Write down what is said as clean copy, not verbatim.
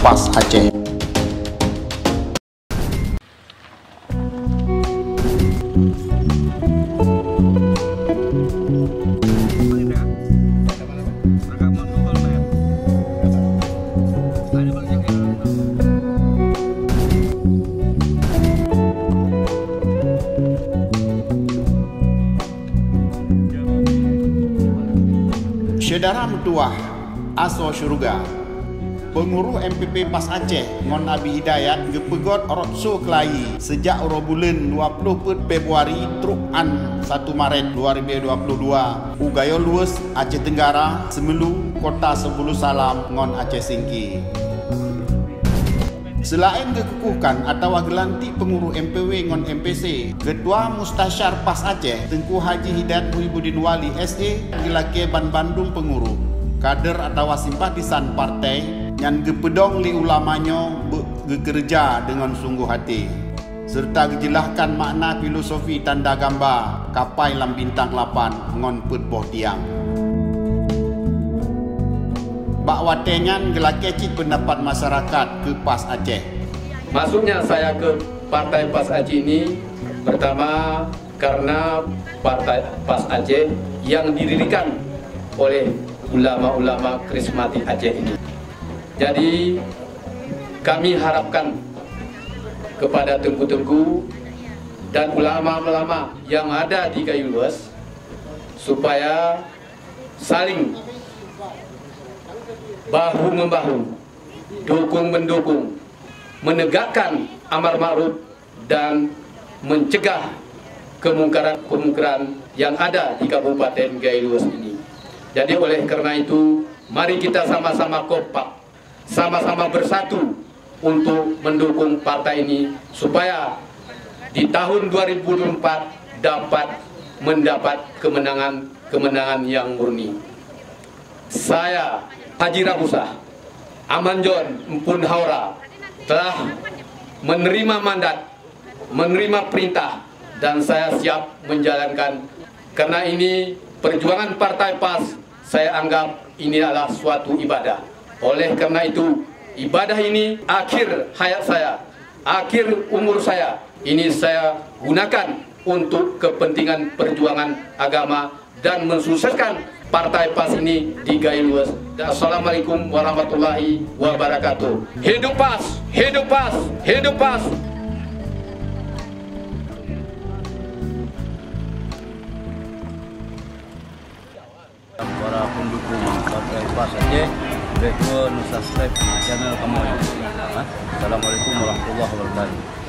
PAS Aceh. Saudara Mutuah Aso Syuruga, pengurus MPP PAS Aceh ngon Abi Hidayat gepegot roadshow Kelai sejak bulan 20 Februari truk an 1 Maret 2022 ugayo luas Aceh Tenggara semelu kota Sebulu Salam ngon Aceh Singki. Selain kekukuhkan atau gelanti pengurus MPW ngon MPC, Ketua Mustasyar PAS Aceh Tengku Haji Hidayat Muhyiddin Wali SE gelake Bandung pengurus kader atau simpatisan partai yang gepedong li ulamanya bekerja dengan sungguh hati serta gejelaskan makna filosofi tanda gambar kapai lam bintang 8 ngon putboh tiang. Bak watengan gelake cik pendapat masyarakat ke PAS Aceh. Masuknya saya ke Partai PAS Aceh ini pertama karena Partai PAS Aceh yang didirikan oleh ulama-ulama karismatik Aceh ini. Jadi kami harapkan kepada tengku-tengku dan ulama-ulama yang ada di Gayo Luas supaya saling bahu-membahu, dukung-mendukung, menegakkan amar ma'ruf dan mencegah kemungkaran-kemungkaran yang ada di Kabupaten Gayo Luas ini. Jadi oleh karena itu, mari kita sama-sama kompak, sama-sama bersatu untuk mendukung partai ini supaya di tahun 2024 dapat mendapat kemenangan yang murni. Saya Haji Rabusah Amanjon Mpun Haura telah menerima mandat, menerima perintah, dan saya siap menjalankan. Karena ini perjuangan Partai PAS, saya anggap ini adalah suatu ibadah. Oleh karena itu, ibadah ini akhir hayat saya, akhir umur saya, ini saya gunakan untuk kepentingan perjuangan agama dan mensukseskan Partai PAS ini di Gayo Luas. Assalamualaikum warahmatullahi wabarakatuh. Hidup PAS, hidup PAS, hidup PAS. Para pendukung Partai PAS Aceh, boleh subscribe channel kami. Assalamualaikum warahmatullahi wabarakatuh.